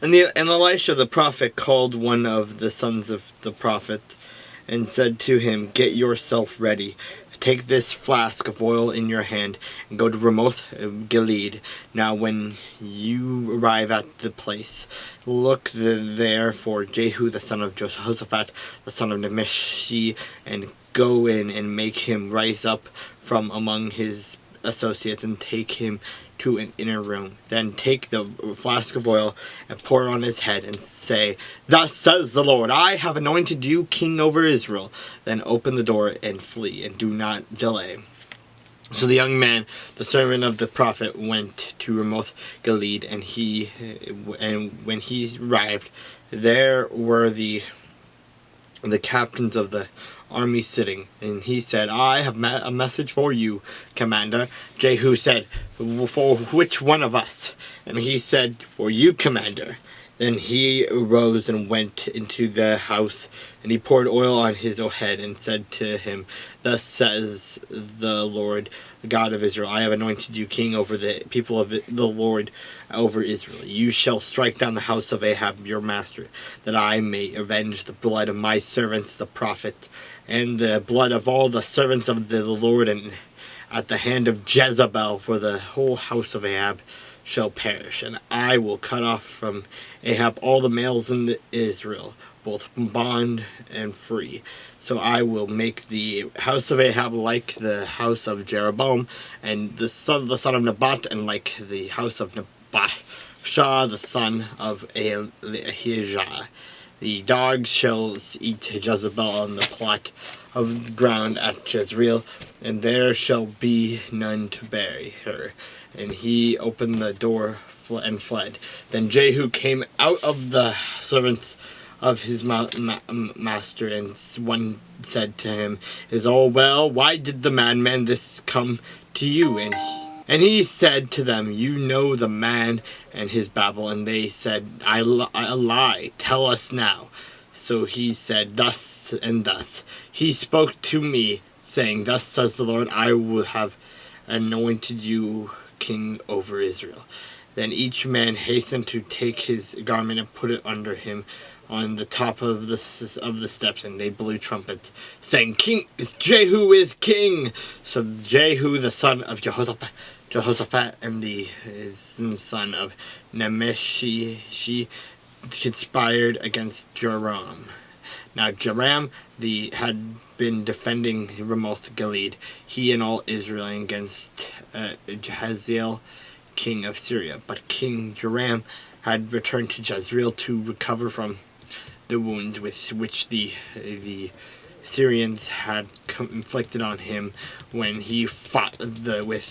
And Elisha the prophet called one of the sons of the prophet and said to him, "Get yourself ready. Take this flask of oil in your hand and go to Ramoth Gilead. Now when you arrive at the place, look there for Jehu the son of Jehoshaphat, the son of Nimshi, and go in and make him rise up from among his associates and take him to an inner room. Then take the flask of oil and pour it on his head and say, 'Thus says the Lord, I have anointed you king over Israel.' Then open the door and flee, and do not delay." So the young man, the servant of the prophet, went to Ramoth Gilead, and when he arrived, there were the captains of the army sitting, and he said, "I have a message for you, commander." Jehu said, "For which one of us?" And he said, "For you, commander." Then he arose and went into the house, and he poured oil on his head and said to him, "Thus says the Lord, the God of Israel, I have anointed you king over the people of the Lord over Israel. You shall strike down the house of Ahab your master, that I may avenge the blood of my servants the prophets, and the blood of all the servants of the Lord, and at the hand of Jezebel, for the whole house of Ahab shall perish. And I will cut off from Ahab all the males in Israel, both bond and free. So I will make the house of Ahab like the house of Jeroboam, and the son of Nebat, and like the house of Nebashah, the son of Ahijah. The dogs shall eat Jezebel on the plot of the ground at Jezreel, and there shall be none to bury her." And he opened the door and fled. Then Jehu came out of the servants of his master, and one said to him, "Is all well? Why did the madman this come to you?" And he said to them, "You know the man and his babble." And they said, I lie. Tell us now." So he said, "Thus and thus. He spoke to me, saying, 'Thus says the Lord, I will have anointed you king over Israel.'" Then each man hastened to take his garment and put it under him on the top of the steps, and they blew trumpets, saying, Jehu is king." So Jehu the son of Jehoshaphat and the son of Nimshi conspired against Joram. Now Joram had been defending Ramoth Gilead, he and all Israel, against Hazael, king of Syria. But King Joram had returned to Jezreel to recover from the wounds which the Syrians had inflicted on him when he fought with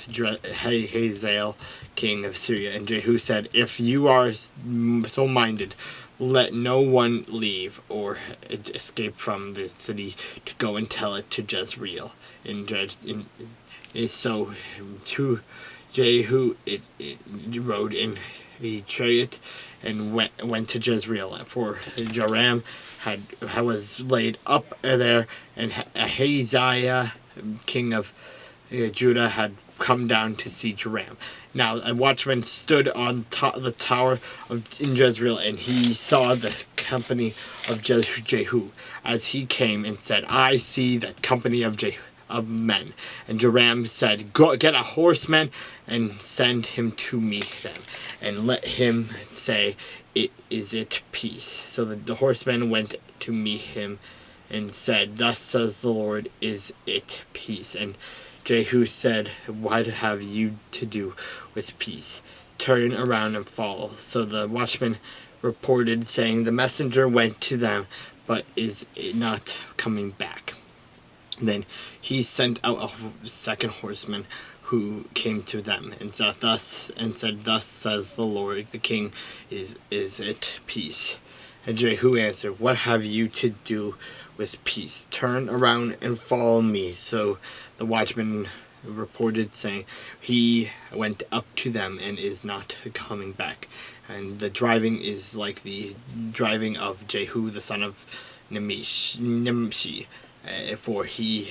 Hazael, king of Syria. And Jehu said, "If you are so minded, let no one leave or escape from the city to go and tell it to Jezreel." So Jehu rode in a chariot and went to Jezreel, for Joram was laid up there, and Ahaziah, king of Judah, had come down to see Joram. Now a watchman stood on the tower in Jezreel, and he saw the company of Jehu as he came, and said, "I see that company of men." And Joram said, "Go get a horseman and send him to meet them, and let him say, 'Is it peace?'" So the horseman went to meet him and said, "Thus says the Lord, is it peace?" And Jehu said, "What have you to do with peace? Turn around and fall." So the watchman reported, saying, "The messenger went to them, but is not coming back." Then he sent out a second horseman, who came to them and said, "Thus says the Lord, the king, is it peace?" And Jehu answered, "What have you to do with peace? Turn around and follow me." So the watchman reported, saying, "He went up to them and is not coming back." And the driving is like the driving of Jehu the son of Nimshi, for he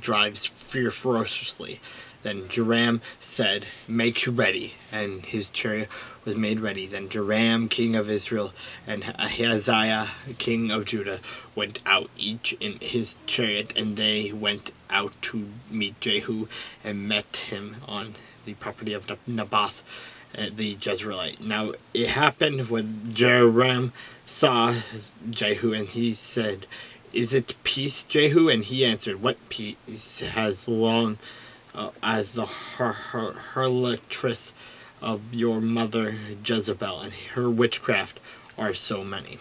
drives ferociously. Then Joram said, "Make ready," and his chariot was made ready. Then Joram, king of Israel, and Ahaziah, king of Judah, went out, each in his chariot, and they went out to meet Jehu, and met him on the property of Naboth the Jezreelite. Now it happened when Joram saw Jehu, and he said, "Is it peace, Jehu?" And he answered, "What peace has long as the harlotess of your mother Jezebel and her witchcraft are so many."